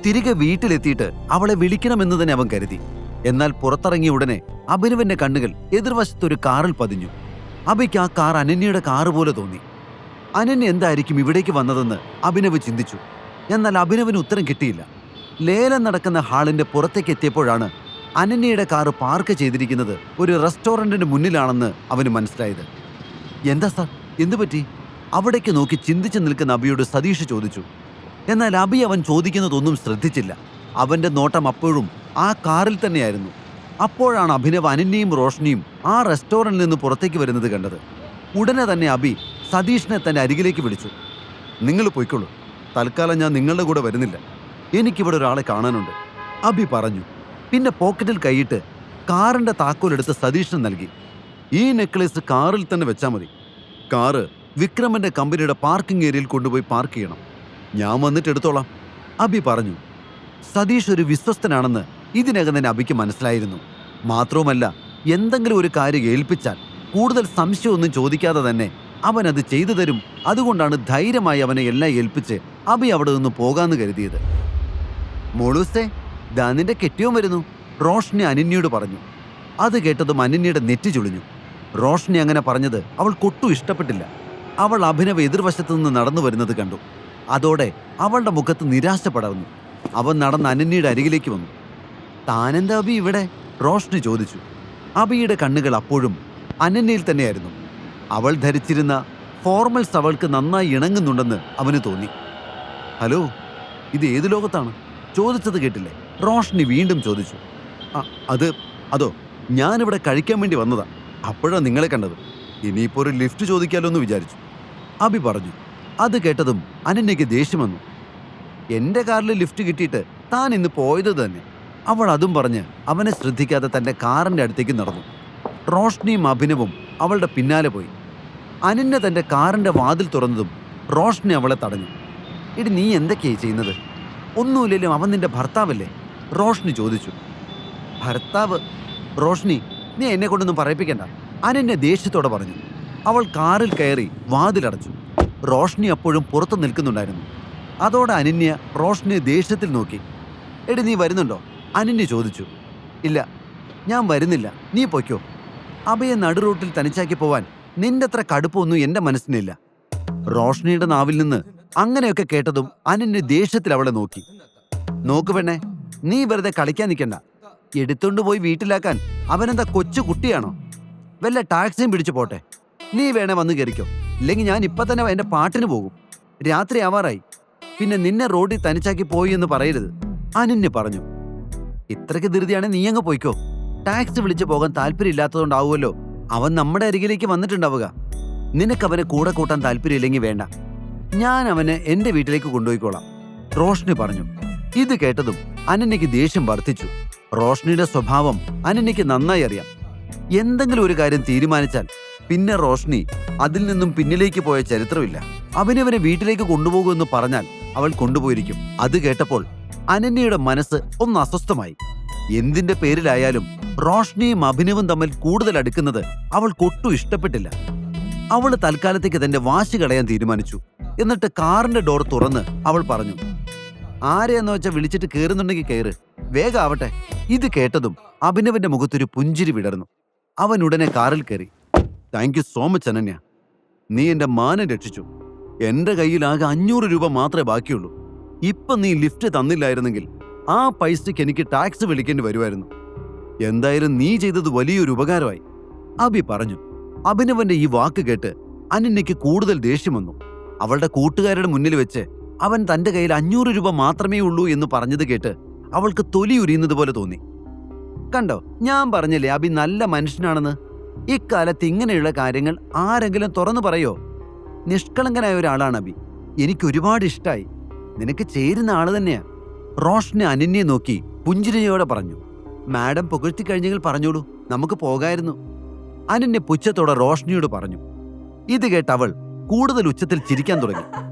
തിരികെ വീട്ടിലെത്തിയിട്ട് അവളെ വിളിക്കണമെന്ന് തന്നെ അവൻ കരുതി. എന്നാൽ പുറത്തിറങ്ങിയ ഉടനെ അഭിനവന്റെ കണ്ണുകൾ എതിർവശത്തൊരു കാറിൽ പതിഞ്ഞു. അഭിക്ക് ആ കാർ അനന്യയുടെ കാറ് പോലെ തോന്നി. അനന്യ എന്തായിരിക്കും ഇവിടേക്ക് വന്നതെന്ന് അഭിനവ് ചിന്തിച്ചു. എന്നാൽ അഭിനവിന് ഉത്തരം കിട്ടിയില്ല. ലേലം നടക്കുന്ന ഹാളിന്റെ പുറത്തേക്ക് എത്തിയപ്പോഴാണ് അനന്യയുടെ കാറ് പാർക്ക് ചെയ്തിരിക്കുന്നത് ഒരു റെസ്റ്റോറന്റിന്റെ മുന്നിലാണെന്ന് അവന് മനസ്സിലായത്. എന്താ സാർ, എന്തു പറ്റി? അവിടേക്ക് നോക്കി ചിന്തിച്ചു നിൽക്കുന്ന അഭിയോട് സതീഷ് ചോദിച്ചു. എന്നാൽ അഭി അവൻ ചോദിക്കുന്നതൊന്നും ശ്രദ്ധിച്ചില്ല. അവന്റെ നോട്ടം അപ്പോഴും ആ കാറിൽ തന്നെയായിരുന്നു. അപ്പോഴാണ് അഭിനവ് അനന്യയും റോഷ്നിയും ആ റെസ്റ്റോറന്റിൽ നിന്ന് പുറത്തേക്ക് വരുന്നത് കണ്ടത്. ഉടനെ തന്നെ അഭി സതീഷിനെ തന്റെ അരികിലേക്ക് വിളിച്ചു. നിങ്ങൾ പോയിക്കോളൂ, തൽക്കാലം ഞാൻ നിങ്ങളുടെ കൂടെ വരുന്നില്ല. എനിക്കിവിടെ ഒരാളെ കാണാനുണ്ട്, അഭി പറഞ്ഞു. പിന്നെ പോക്കറ്റിൽ കൈയിട്ട് കാറിന്റെ താക്കോലെടുത്ത് സതീഷിന് നൽകി. ഈ നെക്ലേസ് കാറിൽ തന്നെ വെച്ചാൽ മതി. കാറ് വിക്രമന്റെ കമ്പനിയുടെ പാർക്കിംഗ് ഏരിയയിൽ കൊണ്ടുപോയി പാർക്ക് ചെയ്യണം. ഞാൻ വന്നിട്ട് എടുത്തോളാം, അഭി പറഞ്ഞു. സതീഷ് ഒരു വിശ്വസ്തനാണെന്ന് ഇതിനകം തന്നെ അഭിക്ക് മനസ്സിലായിരുന്നു. മാത്രവുമല്ല, എന്തെങ്കിലും ഒരു കാര്യം ഏൽപ്പിച്ചാൽ കൂടുതൽ സംശയമൊന്നും ചോദിക്കാതെ തന്നെ അവൻ അത് ചെയ്തു തരും. അതുകൊണ്ടാണ് ധൈര്യമായി അവനെ എല്ലാം ഏൽപ്പിച്ച് അഭി അവിടെ നിന്ന് പോകാമെന്ന് കരുതിയത്. മോളൂസേ, ദാ നിന്റെ കെട്ടിയോൻ വരുന്നു, റോഷ്നി അനന്യയോട് പറഞ്ഞു. അത് കേട്ടതും അനന്യയുടെ നെറ്റി ചുളിഞ്ഞു. റോഷ്നി അങ്ങനെ പറഞ്ഞത് അവൾക്കൊട്ടും ഇഷ്ടപ്പെട്ടില്ല. അവൾ അഭിനവ് എതിർവശത്തു നിന്ന് നടന്നു വരുന്നത് കണ്ടു. അതോടെ അവളുടെ മുഖത്ത് നിരാശ പടർന്നു. അവൻ നടന്ന് അനന്യയുടെ അരികിലേക്ക് വന്നു. താനെന്താ അഭി ഇവിടെ? റോഷ്നി ചോദിച്ചു. അഭിയുടെ കണ്ണുകൾ അപ്പോഴും അനന്യയിൽ തന്നെയായിരുന്നു. അവൾ ധരിച്ചിരുന്ന ഫോർമൽസ് അവൾക്ക് നന്നായി ഇണങ്ങുന്നുണ്ടെന്ന് അവന് തോന്നി. ഹലോ, ഇത് ഏത് ലോകത്താണ്? ചോദിച്ചത് കേട്ടില്ലേ? റോഷ്നി വീണ്ടും ചോദിച്ചു. അതോ ഞാനിവിടെ കഴിക്കാൻ വേണ്ടി വന്നതാ, അപ്പോഴാണ് നിങ്ങളെ കണ്ടത്. ഇനിയിപ്പോൾ ഒരു ലിഫ്റ്റ് ചോദിക്കാലോ എന്ന് വിചാരിച്ചു, അഭി പറഞ്ഞു. അത് കേട്ടതും അനന്യയ്ക്ക് ദേഷ്യം വന്നു. എൻ്റെ കാറിൽ ലിഫ്റ്റ് കിട്ടിയിട്ട് താൻ ഇന്ന് പോയത് തന്നെ. അവൾ അതും പറഞ്ഞ് അവനെ ശ്രദ്ധിക്കാതെ തൻ്റെ കാറിൻ്റെ അടുത്തേക്ക് നടന്നു. റോഷ്നിയും അഭിനവും അവളുടെ പിന്നാലെ പോയി. അനന്യ തൻ്റെ കാറിൻ്റെ വാതിൽ തുറന്നതും റോഷ്നി അവളെ തടഞ്ഞു. എടി, നീ എന്തൊക്കെയായി ചെയ്യുന്നത്? ഒന്നുമില്ലെങ്കിലും അവൻ നിന്റെ ഭർത്താവല്ലേ? റോഷ്നി ചോദിച്ചു. ഭർത്താവ്? റോഷ്നി, നീ എന്നെ കൊണ്ടൊന്നും പറയിപ്പിക്കണ്ട, അനന്യ ദേഷ്യത്തോടെ പറഞ്ഞു. അവൾ കാറിൽ കയറി വാതിലടച്ചു. റോഷ്നി അപ്പോഴും പുറത്തു നിൽക്കുന്നുണ്ടായിരുന്നു. അതോടെ അനന്യ റോഷ്നിയെ ദേഷ്യത്തിൽ നോക്കി. എടി, നീ വരുന്നുണ്ടോ? അനന്യ ചോദിച്ചു. ഇല്ല, ഞാൻ വരുന്നില്ല, നീ പൊയ്ക്കോ. അഭയെ നടുറൂട്ടിൽ തനിച്ചാക്കി പോവാൻ നിന്റെ അത്ര കടുപ്പൊന്നും എൻ്റെ മനസ്സിനില്ല. റോഷ്നിയുടെ നാവിൽ നിന്ന് അങ്ങനെയൊക്കെ കേട്ടതും അനന്യ ദേഷ്യത്തിൽ അവളെ നോക്കി. നോക്ക് പെണ്ണെ, നീ വെറുതെ കളിക്കാൻ നിൽക്കണ്ട. എടുത്തുകൊണ്ടുപോയി വീട്ടിലാക്കാൻ അവനെന്താ കൊച്ചു കുട്ടിയാണോ? വല്ല ടാക്സിയും പിടിച്ചു പോട്ടെ. നീ വേണേ വന്ന് കയറിക്കോ, ഇല്ലെങ്കിൽ ഞാൻ ഇപ്പം തന്നെ എൻ്റെ പാട്ടിന് പോകും. രാത്രി ആവാറായി. പിന്നെ നിന്നെ റോഡിൽ തനിച്ചാക്കി പോയി എന്ന് പറയരുത്, അനന്യ പറഞ്ഞു. ഇത്രയ്ക്ക് ധൃതിയാണെ നീ അങ്ങ് പോയിക്കോ. ടാക്സി വിളിച്ചു പോകാൻ താല്പര്യമില്ലാത്തതുകൊണ്ടാവുമല്ലോ അവൻ നമ്മുടെ അരികിലേക്ക് വന്നിട്ടുണ്ടാവുക. നിനക്കവനെ കൂടെ കൂട്ടാൻ താല്പര്യമില്ലെങ്കിൽ വേണ്ട, ഞാൻ അവനെ എൻ്റെ വീട്ടിലേക്ക് കൊണ്ടുപോയിക്കോളാം, റോഷ്നി പറഞ്ഞു. ഇത് കേട്ടതും അനന്യയ്ക്ക് ദേഷ്യം വർദ്ധിച്ചു. റോഷ്നിയുടെ സ്വഭാവം അനന്യയ്ക്ക് നന്നായി അറിയാം. എന്തെങ്കിലും ഒരു കാര്യം തീരുമാനിച്ചാൽ പിന്നെ റോഷ്നി അതിൽ നിന്നും പിന്നിലേക്ക് പോയ ചരിത്രമില്ല. അവനവനെ വീട്ടിലേക്ക് കൊണ്ടുപോകുമെന്ന് പറഞ്ഞാൽ അവൾ കൊണ്ടുപോയിരിക്കും. അത് കേട്ടപ്പോൾ അനന്യയുടെ മനസ്സ് ഒന്ന് അസ്വസ്ഥമായി. എന്തിന്റെ പേരിലായാലും റോഷ്നിയും അഭിനവും തമ്മിൽ കൂടുതൽ അടുക്കുന്നത് അവൾക്കൊട്ടും ഇഷ്ടപ്പെട്ടില്ല. അവൾ തൽക്കാലത്തേക്ക് തന്റെ വാശി കളയാൻ തീരുമാനിച്ചു. എന്നിട്ട് കാറിന്റെ ഡോർ തുറന്ന് അവൾ പറഞ്ഞു, ആരെയെന്ന് വെച്ചാൽ വിളിച്ചിട്ട് കയറുന്നുണ്ടെങ്കിൽ കയറ്, വേഗം ആവട്ടെ. ഇത് കേട്ടതും അഭിനവന്റെ മുഖത്തൊരു പുഞ്ചിരി വിടർന്നു. അവൻ ഉടനെ കാറിൽ കയറി. Thank you so much Ananya, നീ എന്റെ മാനം രക്ഷിച്ചു. എന്റെ കയ്യിൽ ആകെ 500 രൂപ മാത്രമേ ബാക്കിയുള്ളൂ. ഇപ്പം നീ ലിഫ്റ്റ് തന്നില്ലായിരുന്നെങ്കിൽ ആ പൈസയ്ക്ക് എനിക്ക് ടാക്സി വിളിക്കേണ്ടി വരുമായിരുന്നു. എന്തായാലും നീ ചെയ്തത് വലിയൊരു ഉപകാരമായി, അഭി പറഞ്ഞു. അഭിനവന്റെ ഈ വാക്ക് കേട്ട് അനന്യയ്ക്ക് കൂടുതൽ ദേഷ്യം വന്നു. അവളുടെ കൂട്ടുകാരുടെ മുന്നിൽ വെച്ച് അവൻ തന്റെ കയ്യിൽ 500 രൂപ മാത്രമേ ഉള്ളൂ എന്ന് പറഞ്ഞത് കേട്ട് അവൾക്ക് തൊലി ഉരിയുന്നത് പോലെ തോന്നി. കണ്ടോ, ഞാൻ പറഞ്ഞില്ലേ അഭി നല്ല മനുഷ്യനാണെന്ന്. ഇക്കാലത്ത് ഇങ്ങനെയുള്ള കാര്യങ്ങൾ ആരെങ്കിലും തുറന്നു പറയോ? നിഷ്കളങ്കനായ ഒരാളാണ് അഭി. എനിക്ക് ഒരുപാട് ഇഷ്ടമായി. നിനക്ക് ചേരുന്ന ആള് തന്നെയാ. റോഷ്നി അനന്യയെ നോക്കി പുഞ്ചിരിയോടെ പറഞ്ഞു. മാഡം പുകഴ്ത്തി കഴിഞ്ഞെങ്കിൽ പറഞ്ഞോളൂ, നമുക്ക് പോകായിരുന്നു, അനന്യ പുച്ഛത്തോടെ റോഷ്നിയോട് പറഞ്ഞു. ഇത് കേട്ട് അവൾ കൂടുതൽ ഉച്ചത്തിൽ ചിരിക്കാൻ തുടങ്ങി.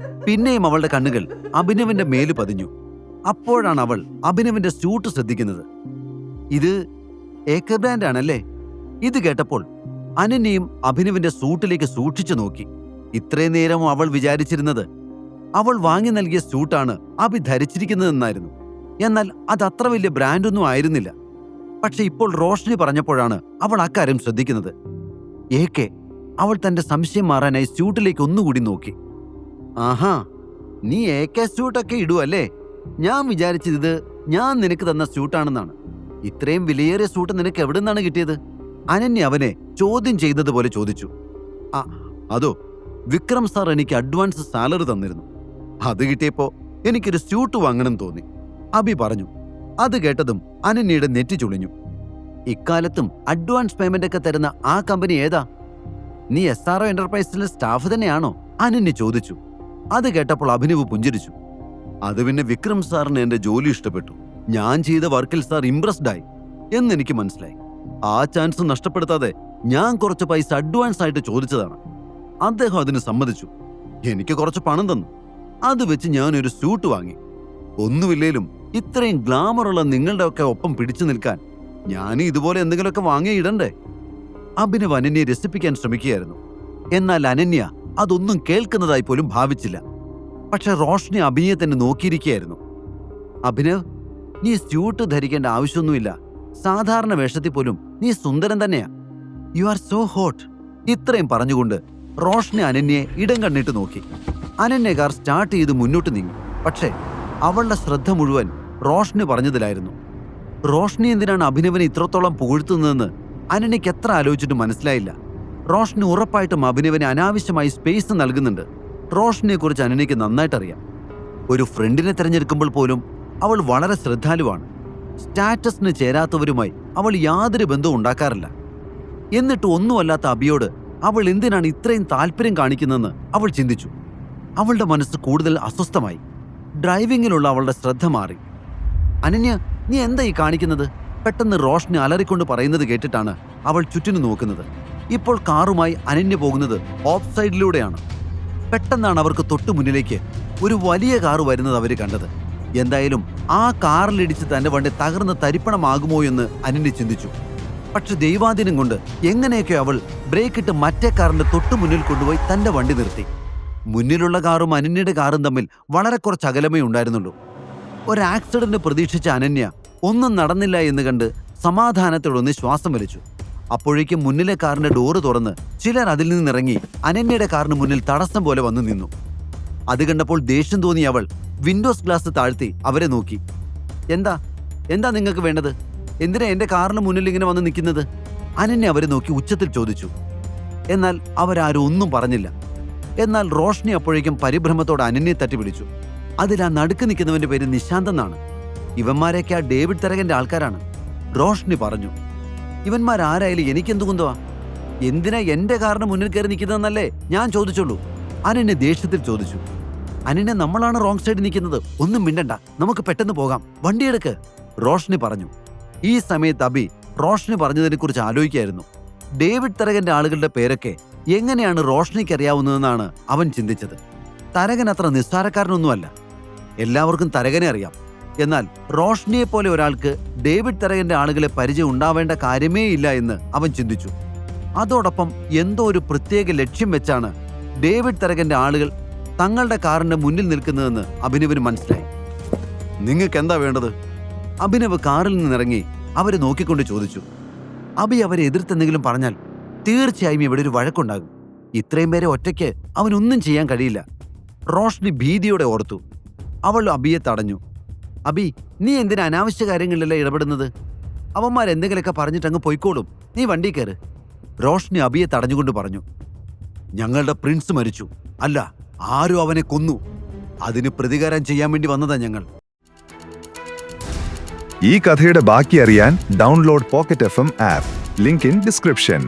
പിന്നെയും അവളുടെ കണ്ണുകൾ അഭിനവന്റെ മേല് പതിഞ്ഞു. അപ്പോഴാണ് അവൾ അഭിനവന്റെ സ്യൂട്ട് ശ്രദ്ധിക്കുന്നത്. ഇത് ഏക്കർ ബ്രാൻഡ് ആണല്ലേ? ഇത് കേട്ടപ്പോൾ അനന്യയും അഭിനവന്റെ സൂട്ടിലേക്ക് സൂക്ഷിച്ചു നോക്കി. ഇത്രയും നേരം അവൾ വിചാരിച്ചിരുന്നത് അവൾ വാങ്ങി നൽകിയ സ്യൂട്ടാണ് അഭി ധരിച്ചിരിക്കുന്നതെന്നായിരുന്നു. എന്നാൽ അത് അത്ര വലിയ ബ്രാൻഡൊന്നും ആയിരുന്നില്ല. പക്ഷെ ഇപ്പോൾ റോഷ്നി പറഞ്ഞപ്പോഴാണ് അവൾ അക്കാര്യം ശ്രദ്ധിക്കുന്നത്. ഏക്കെ അവൾ തന്റെ സംശയം മാറാനായി സ്യൂട്ടിലേക്ക് ഒന്നുകൂടി നോക്കി. ആഹാ, നീ AK സ്യൂട്ടൊക്കെ ഇടുവല്ലേ? ഞാൻ വിചാരിച്ചത് ഞാൻ നിനക്ക് തന്ന സ്യൂട്ടാണെന്നാണ്. ഇത്രയും വിലയേറിയ സ്യൂട്ട് നിനക്ക് എവിടെ നിന്നാണ് കിട്ടിയത്? അനന്യ അവനെ ചോദ്യം ചെയ്തതുപോലെ ചോദിച്ചു. അതോ, വിക്രം സാർ എനിക്ക് അഡ്വാൻസ് സാലറി തന്നിരുന്നു. അത് കിട്ടിയപ്പോ എനിക്കൊരു സ്യൂട്ട് വാങ്ങണം തോന്നി, അബി പറഞ്ഞു. അത് കേട്ടതും അനന്യയുടെ നെറ്റി ചുളിഞ്ഞു. ഇക്കാലത്തും അഡ്വാൻസ് പേയ്മെന്റ് ഒക്കെ തരുന്ന ആ കമ്പനി ഏതാ? നീ SRO എന്റർപ്രൈസിലെ സ്റ്റാഫ് തന്നെയാണോ? അനന്യ ചോദിച്ചു. അത് കേട്ടപ്പോൾ അഭിനവ് പുഞ്ചിരിച്ചു. അത് പിന്നെ വിക്രം സാറിന് എന്റെ ജോലി ഇഷ്ടപ്പെട്ടു. ഞാൻ ചെയ്ത വർക്കിൽ സാർ ഇംപ്രസ്ഡായി എന്നെനിക്ക് മനസ്സിലായി. ആ ചാൻസ് നഷ്ടപ്പെടുത്താതെ ഞാൻ കുറച്ച് പൈസ അഡ്വാൻസ് ആയിട്ട് ചോദിച്ചതാണ്. അദ്ദേഹം അതിന് സമ്മതിച്ചു. എനിക്ക് കുറച്ച് പണം തന്നു. അത് വെച്ച് ഞാനൊരു സ്യൂട്ട് വാങ്ങി. ഒന്നുമില്ലേലും ഇത്രയും ഗ്ലാമറുള്ള നിങ്ങളുടെ ഒക്കെ ഒപ്പം പിടിച്ചു നിൽക്കാൻ ഞാനും ഇതുപോലെ എന്തെങ്കിലുമൊക്കെ വാങ്ങി ഇടണ്ടേ? അഭിനവ് അനന്യയെ രസിപ്പിക്കാൻ ശ്രമിക്കുകയായിരുന്നു. എന്നാൽ അനന്യ അതൊന്നും കേൾക്കുന്നതായി പോലും ഭാവിച്ചില്ല. പക്ഷെ റോഷ്നി അഭിനയെ തന്നെ നോക്കിയിരിക്കുകയായിരുന്നു. അഭിനവ്, നീ സ്യൂട്ട് ധരിക്കേണ്ട ആവശ്യമൊന്നുമില്ല. സാധാരണ വേഷത്തിൽ പോലും നീ സുന്ദരൻ തന്നെയാ. You are so hot. ഇത്രയും പറഞ്ഞുകൊണ്ട് റോഷ്നി അനന്യയെ ഇടം കണ്ണിട്ട് നോക്കി. അനന്യ കാർ സ്റ്റാർട്ട് ചെയ്ത് മുന്നോട്ട് നീങ്ങി. പക്ഷേ അവളുടെ ശ്രദ്ധ മുഴുവൻ റോഷ്നി പറഞ്ഞതിലായിരുന്നു. റോഷ്നി എന്തിനാണ് അഭിനവിനെ ഇത്രത്തോളം പുകഴ്ത്തുന്നതെന്ന് അനന്യയ്ക്ക് എത്ര ആലോചിച്ചിട്ട് മനസ്സിലായില്ല. റോഷ്നി ഉറപ്പായിട്ടും അഭിനവിനെ അനാവശ്യമായി സ്പേസ് നൽകുന്നുണ്ട്. റോഷ്നിയെക്കുറിച്ച് അനന്യയ്ക്ക് നന്നായിട്ടറിയാം. ഒരു ഫ്രണ്ടിനെ തിരഞ്ഞെടുക്കുമ്പോൾ പോലും അവൾ വളരെ ശ്രദ്ധാലുവാണ്. സ്റ്റാറ്റസിന് ചേരാത്തവരുമായി അവൾ യാതൊരു ബന്ധവും ഉണ്ടാക്കാറില്ല. എന്നിട്ട് ഒന്നുമല്ലാത്ത അബിയോട് അവൾ എന്തിനാണ് ഇത്രയും താല്പര്യം കാണിക്കുന്നതെന്ന് അവൾ ചിന്തിച്ചു. അവളുടെ മനസ്സ് കൂടുതൽ അസ്വസ്ഥമായി. ഡ്രൈവിങ്ങിലുള്ള അവളുടെ ശ്രദ്ധ മാറി. അനന്യ, നീ എന്താ ഈ കാണിക്കുന്നത്? പെട്ടെന്ന് റോഷ്നി അലറിക്കൊണ്ട് പറയുന്നത് കേട്ടിട്ടാണ് അവൾ ചുറ്റിനു നോക്കുന്നത്. ഇപ്പോൾ കാറുമായി അനന്യ പോകുന്നത് ഓഫ് സൈഡിലൂടെയാണ്. പെട്ടെന്നാണ് അവർക്ക് തൊട്ടു മുന്നിലേക്ക് ഒരു വലിയ കാറ് വരുന്നത് അവർ കണ്ടത്. എന്തായാലും ആ കാറിലിടിച്ച് തന്റെ വണ്ടി തകർന്ന് തരിപ്പണമാകുമോ എന്ന് അനന്യ ചിന്തിച്ചു. പക്ഷെ ദൈവാധീനം കൊണ്ട് എങ്ങനെയൊക്കെ അവൾ ബ്രേക്കിട്ട് മറ്റേ കാറിന്റെ തൊട്ടു മുന്നിൽ കൊണ്ടുപോയി തന്റെ വണ്ടി നിർത്തി. മുന്നിലുള്ള കാറും അനന്യയുടെ കാറും തമ്മിൽ വളരെ കുറച്ച് അകലമേ ഉണ്ടായിരുന്നുള്ളൂ. ഒരു ആക്സിഡന്റ് പ്രതീക്ഷിച്ച അനന്യ ഒന്നും നടന്നില്ല എന്ന് കണ്ട് സമാധാനത്തോടൊന്ന് ശ്വാസം വലിച്ചു. അപ്പോഴേക്കും മുന്നിലെ കാറിന്റെ ഡോറ് തുറന്ന് ചിലർ അതിൽ നിന്നിറങ്ങി അനന്യയുടെ കാറിന് മുന്നിൽ തടസ്സം പോലെ വന്നു നിന്നു. അത് കണ്ടപ്പോൾ ദേഷ്യം തോന്നി അവൾ വിൻഡോസ് ഗ്ലാസ് താഴ്ത്തി അവരെ നോക്കി. എന്താ നിങ്ങൾക്ക് വേണ്ടത്? എന്തിനാ എന്റെ കാറിന് മുന്നിൽ ഇങ്ങനെ വന്ന് നിൽക്കുന്നത്? അനന്യ അവരെ നോക്കി ഉച്ചത്തിൽ ചോദിച്ചു. എന്നാൽ അവരാരും ഒന്നും പറഞ്ഞില്ല. എന്നാൽ റോഷ്നി അപ്പോഴേക്കും പരിഭ്രമത്തോടെ അനന്യയെ തട്ടി പിടിച്ചു. അതിൽ ആ നടുക്ക് നിൽക്കുന്നവന്റെ പേര് നിശാന്ത് എന്നാണ്. ഇവന്മാരൊക്കെ ആ ഡേവിഡ് തരകന്റെ ആൾക്കാരാണ്. റോഷ്നി പറഞ്ഞു. ഇവന്മാരാരായാലും എനിക്കെന്തു കുന്തവാ? എന്തിനാ എന്റെ കാറിന് മുന്നിൽ കയറി നിൽക്കുന്നതെന്നല്ലേ ഞാൻ ചോദിച്ചുള്ളൂ. അനന്യ ദേഷ്യത്തിൽ ചോദിച്ചു. അനന്യ, നമ്മളാണ് റോങ് സൈഡിൽ നിൽക്കുന്നത്. ഒന്നും മിണ്ടണ്ട, നമുക്ക് പെട്ടെന്ന് പോകാം, വണ്ടിയെടുക്ക്, റോഷ്നി പറഞ്ഞു. ഈ സമയത്ത് അബി റോഷ്നി പറഞ്ഞതിനെ കുറിച്ച് ആലോചിക്കായിരുന്നു. ഡേവിഡ് തരകന്റെ ആളുകളുടെ പേരൊക്കെ എങ്ങനെയാണ് റോഷ്നിക്ക് അറിയാവുന്നതെന്നാണ് അവൻ ചിന്തിച്ചത്. തരകൻ അത്ര നിസ്സാരക്കാരനൊന്നുമല്ല. എല്ലാവർക്കും തരകനെ അറിയാം. എന്നാൽ റോഷ്നിയെ പോലെ ഒരാൾക്ക് ഡേവിഡ് തരകന്റെ ആളുകളെ പരിചയം ഉണ്ടാവേണ്ട കാര്യമേ ഇല്ല എന്ന് അവൻ ചിന്തിച്ചു. അതോടൊപ്പം എന്തോ ഒരു പ്രത്യേക ലക്ഷ്യം വെച്ചാണ് ഡേവിഡ് തരകന്റെ ആളുകൾ തങ്ങളുടെ കാറിന്റെ മുന്നിൽ നിൽക്കുന്നതെന്ന് അഭിനവിന് മനസ്സിലായി. നിങ്ങൾക്ക് എന്താ വേണ്ടത്? അഭിനവ് കാറിൽ നിന്നിറങ്ങി അവരെ നോക്കിക്കൊണ്ട് ചോദിച്ചു. അബി അവരെ എതിർത്തെന്തെങ്കിലും പറഞ്ഞാൽ തീർച്ചയായും ഇവിടെ ഒരു വഴക്കുണ്ടാകും. ഇത്രയും പേരെ ഒറ്റയ്ക്ക് അവനൊന്നും ചെയ്യാൻ കഴിയില്ല. റോഷ്നി ഭീതിയോടെ ഓർത്തു. അവൾ അബിയെ തടഞ്ഞു. അബി, നീ എന്തിനാ അനാവശ്യ കാര്യങ്ങളിലല്ല ഇടപെടുന്നത്? അവന്മാരെന്തെങ്കിലുമൊക്കെ പറഞ്ഞിട്ടങ്ങ് പൊയ്ക്കോളും, നീ വണ്ടി കയറ്, റോഷ്നി അബിയെ തടഞ്ഞുകൊണ്ട് പറഞ്ഞു. ഞങ്ങളുടെ പ്രിൻസ് മരിച്ചു. അല്ല, ആരോ അവനെ കൊന്നു. അതിന് പ്രതികാരം ചെയ്യാൻ വേണ്ടി വന്നതാ ഞങ്ങൾ. ഈ കഥയുടെ ബാക്കി അറിയാൻ download pocket FM app. Link in description.